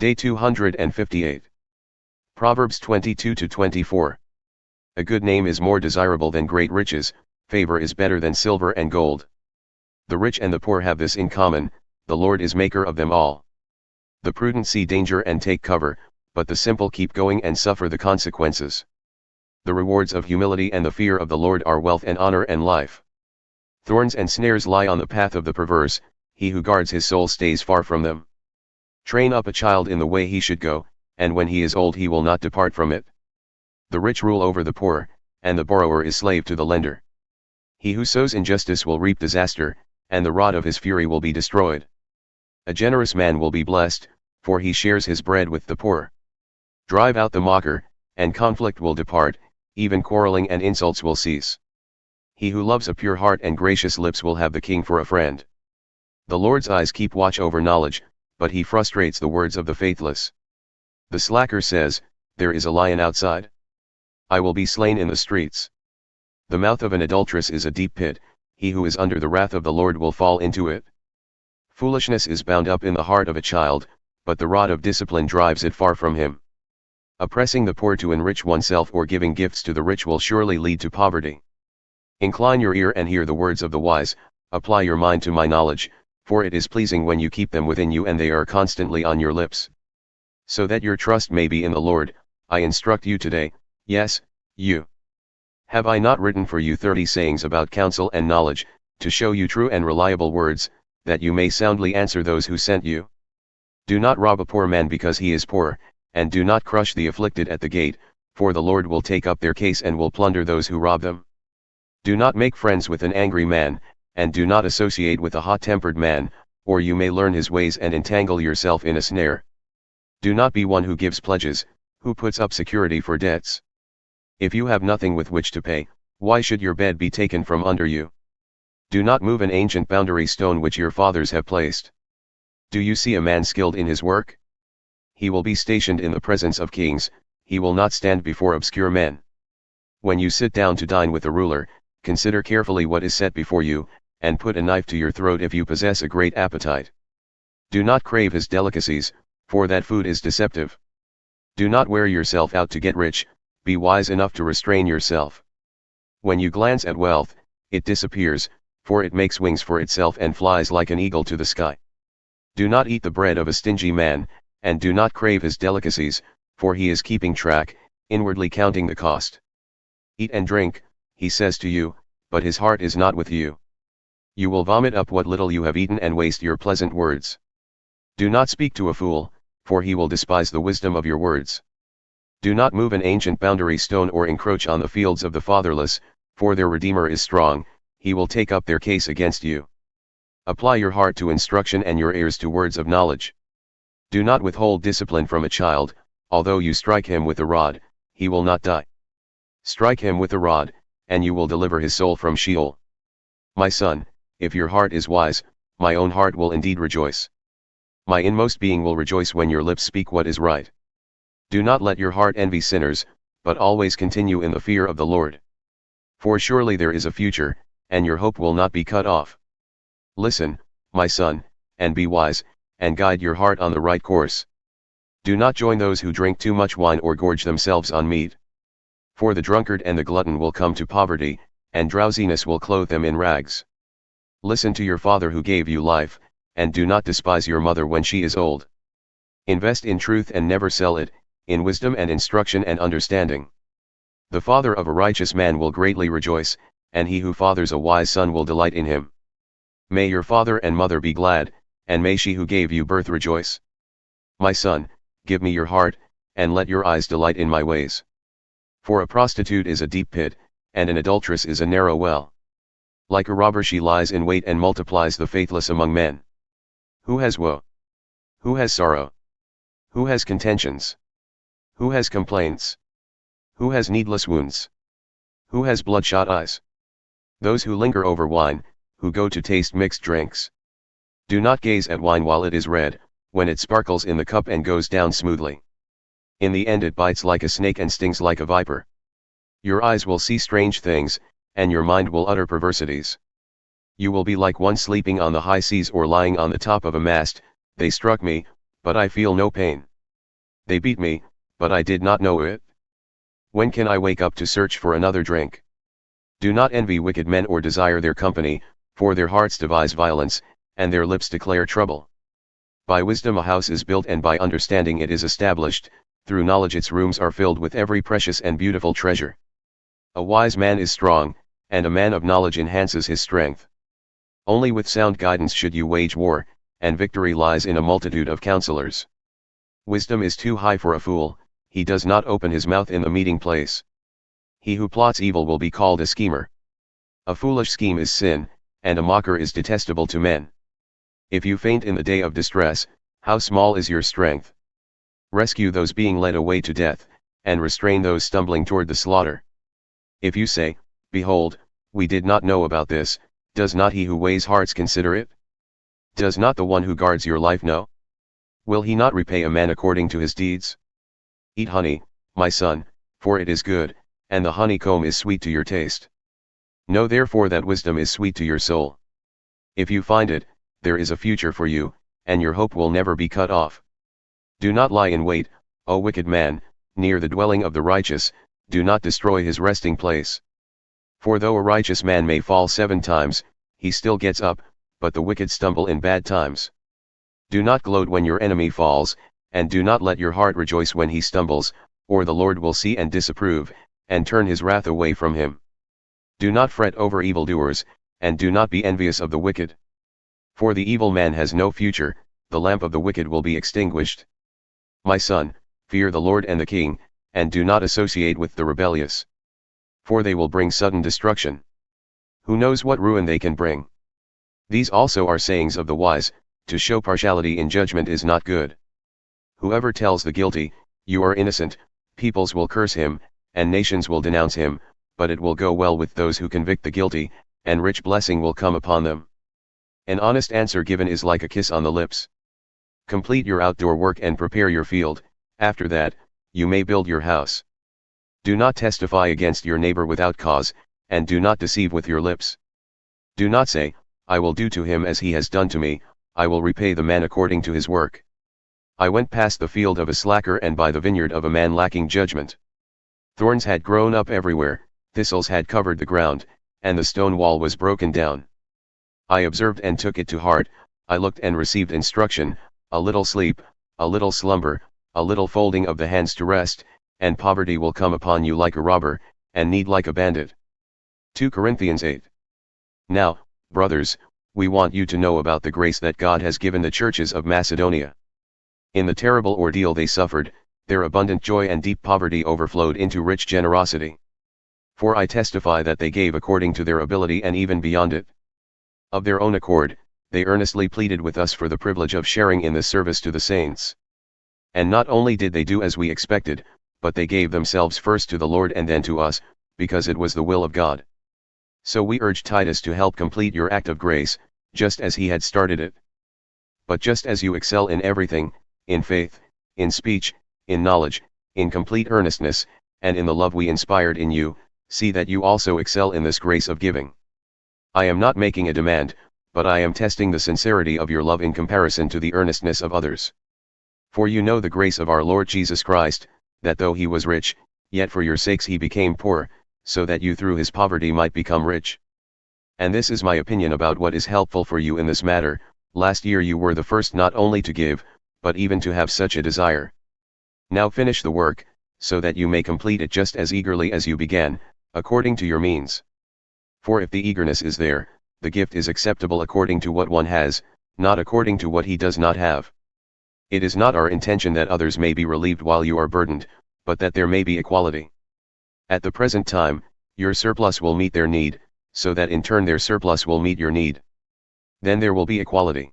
Day 258. Proverbs 22-24. A good name is more desirable than great riches, favor is better than silver and gold. The rich and the poor have this in common, the Lord is maker of them all. The prudent see danger and take cover, but the simple keep going and suffer the consequences. The rewards of humility and the fear of the Lord are wealth and honor and life. Thorns and snares lie on the path of the perverse, he who guards his soul stays far from them. Train up a child in the way he should go, and when he is old he will not depart from it. The rich rule over the poor, and the borrower is slave to the lender. He who sows injustice will reap disaster, and the rod of his fury will be destroyed. A generous man will be blessed, for he shares his bread with the poor. Drive out the mocker, and conflict will depart, even quarreling and insults will cease. He who loves a pure heart and gracious lips will have the king for a friend. The Lord's eyes keep watch over knowledge, but he frustrates the words of the faithless. The slacker says, "There is a lion outside. I will be slain in the streets." The mouth of an adulteress is a deep pit, he who is under the wrath of the Lord will fall into it. Foolishness is bound up in the heart of a child, but the rod of discipline drives it far from him. Oppressing the poor to enrich oneself or giving gifts to the rich will surely lead to poverty. Incline your ear and hear the words of the wise, apply your mind to my knowledge, for it is pleasing when you keep them within you and they are constantly on your lips. So that your trust may be in the Lord, I instruct you today, yes, you. Have I not written for you 30 sayings about counsel and knowledge, to show you true and reliable words, that you may soundly answer those who sent you? Do not rob a poor man because he is poor, and do not crush the afflicted at the gate, for the Lord will take up their case and will plunder those who rob them. Do not make friends with an angry man, and do not associate with a hot-tempered man, or you may learn his ways and entangle yourself in a snare. Do not be one who gives pledges, who puts up security for debts. If you have nothing with which to pay, why should your bed be taken from under you? Do not move an ancient boundary stone which your fathers have placed. Do you see a man skilled in his work? He will be stationed in the presence of kings, he will not stand before obscure men. When you sit down to dine with a ruler, consider carefully what is set before you, and put a knife to your throat if you possess a great appetite. Do not crave his delicacies, for that food is deceptive. Do not wear yourself out to get rich, be wise enough to restrain yourself. When you glance at wealth, it disappears, for it makes wings for itself and flies like an eagle to the sky. Do not eat the bread of a stingy man, and do not crave his delicacies, for he is keeping track, inwardly counting the cost. Eat and drink, he says to you, but his heart is not with you. You will vomit up what little you have eaten and waste your pleasant words. Do not speak to a fool, for he will despise the wisdom of your words. Do not move an ancient boundary stone or encroach on the fields of the fatherless, for their Redeemer is strong, he will take up their case against you. Apply your heart to instruction and your ears to words of knowledge. Do not withhold discipline from a child, although you strike him with a rod, he will not die. Strike him with a rod, and you will deliver his soul from Sheol. My son, if your heart is wise, my own heart will indeed rejoice. My inmost being will rejoice when your lips speak what is right. Do not let your heart envy sinners, but always continue in the fear of the Lord. For surely there is a future, and your hope will not be cut off. Listen, my son, and be wise, and guide your heart on the right course. Do not join those who drink too much wine or gorge themselves on meat. For the drunkard and the glutton will come to poverty, and drowsiness will clothe them in rags. Listen to your father who gave you life, and do not despise your mother when she is old. Invest in truth and never sell it, in wisdom and instruction and understanding. The father of a righteous man will greatly rejoice, and he who fathers a wise son will delight in him. May your father and mother be glad, and may she who gave you birth rejoice. My son, give me your heart, and let your eyes delight in my ways. For a prostitute is a deep pit, and an adulteress is a narrow well. Like a robber she lies in wait and multiplies the faithless among men. Who has woe? Who has sorrow? Who has contentions? Who has complaints? Who has needless wounds? Who has bloodshot eyes? Those who linger over wine, who go to taste mixed drinks. Do not gaze at wine while it is red, when it sparkles in the cup and goes down smoothly. In the end it bites like a snake and stings like a viper. Your eyes will see strange things, and your mind will utter perversities. You will be like one sleeping on the high seas or lying on the top of a mast. They struck me, but I feel no pain. They beat me, but I did not know it. When can I wake up to search for another drink? Do not envy wicked men or desire their company, for their hearts devise violence, and their lips declare trouble. By wisdom a house is built and by understanding it is established, through knowledge its rooms are filled with every precious and beautiful treasure. A wise man is strong, and a man of knowledge enhances his strength. Only with sound guidance should you wage war, and victory lies in a multitude of counselors. Wisdom is too high for a fool, he does not open his mouth in the meeting place. He who plots evil will be called a schemer. A foolish scheme is sin, and a mocker is detestable to men. If you faint in the day of distress, how small is your strength? Rescue those being led away to death, and restrain those stumbling toward the slaughter. If you say, Behold, we did not know about this, does not he who weighs hearts consider it? Does not the one who guards your life know? Will he not repay a man according to his deeds? Eat honey, my son, for it is good, and the honeycomb is sweet to your taste. Know therefore that wisdom is sweet to your soul. If you find it, there is a future for you, and your hope will never be cut off. Do not lie in wait, O wicked man, near the dwelling of the righteous, do not destroy his resting place. For though a righteous man may fall 7 times, he still gets up, but the wicked stumble in bad times. Do not gloat when your enemy falls, and do not let your heart rejoice when he stumbles, or the Lord will see and disapprove, and turn his wrath away from him. Do not fret over evildoers, and do not be envious of the wicked. For the evil man has no future, the lamp of the wicked will be extinguished. My son, fear the Lord and the king, and do not associate with the rebellious. For they will bring sudden destruction. Who knows what ruin they can bring? These also are sayings of the wise, to show partiality in judgment is not good. Whoever tells the guilty, you are innocent, peoples will curse him, and nations will denounce him, but it will go well with those who convict the guilty, and rich blessing will come upon them. An honest answer given is like a kiss on the lips. Complete your outdoor work and prepare your field, after that, you may build your house. Do not testify against your neighbor without cause, and do not deceive with your lips. Do not say, I will do to him as he has done to me, I will repay the man according to his work. I went past the field of a slacker and by the vineyard of a man lacking judgment. Thorns had grown up everywhere, thistles had covered the ground, and the stone wall was broken down. I observed and took it to heart, I looked and received instruction, a little sleep, a little slumber, a little folding of the hands to rest, and poverty will come upon you like a robber, and need like a bandit. 2 Corinthians 8. Now, brothers, we want you to know about the grace that God has given the churches of Macedonia. In the terrible ordeal they suffered, their abundant joy and deep poverty overflowed into rich generosity. For I testify that they gave according to their ability and even beyond it. Of their own accord, they earnestly pleaded with us for the privilege of sharing in this service to the saints. And not only did they do as we expected, but they gave themselves first to the Lord and then to us, because it was the will of God. So we urge Titus to help complete your act of grace, just as he had started it. But just as you excel in everything, in faith, in speech, in knowledge, in complete earnestness, and in the love we inspired in you, see that you also excel in this grace of giving. I am not making a demand, but I am testing the sincerity of your love in comparison to the earnestness of others. For you know the grace of our Lord Jesus Christ, that though he was rich, yet for your sakes he became poor, so that you through his poverty might become rich. And this is my opinion about what is helpful for you in this matter. Last year you were the first not only to give, but even to have such a desire. Now finish the work, so that you may complete it just as eagerly as you began, according to your means. For if the eagerness is there, the gift is acceptable according to what one has, not according to what he does not have. It is not our intention that others may be relieved while you are burdened, but that there may be equality. At the present time, your surplus will meet their need, so that in turn their surplus will meet your need. Then there will be equality.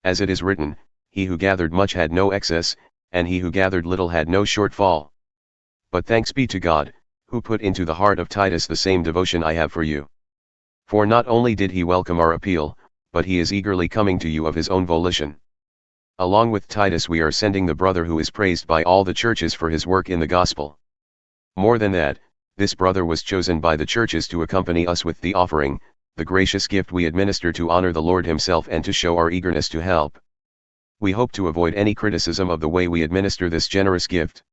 As it is written, he who gathered much had no excess, and he who gathered little had no shortfall. But thanks be to God, who put into the heart of Titus the same devotion I have for you. For not only did he welcome our appeal, but he is eagerly coming to you of his own volition. Along with Titus we are sending the brother who is praised by all the churches for his work in the gospel. More than that, this brother was chosen by the churches to accompany us with the offering, the gracious gift we administer to honor the Lord himself and to show our eagerness to help. We hope to avoid any criticism of the way we administer this generous gift.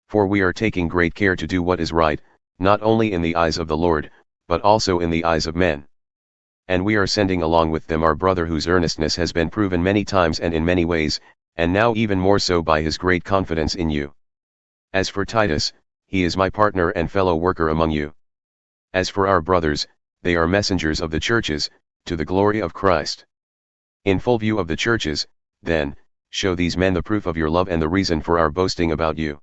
For we are taking great care to do what is right, not only in the eyes of the Lord, but also in the eyes of men. And we are sending along with them our brother whose earnestness has been proven many times and in many ways, and now even more so by his great confidence in you. As for Titus, he is my partner and fellow worker among you. As for our brothers, they are messengers of the churches, to the glory of Christ. In full view of the churches, then, show these men the proof of your love and the reason for our boasting about you.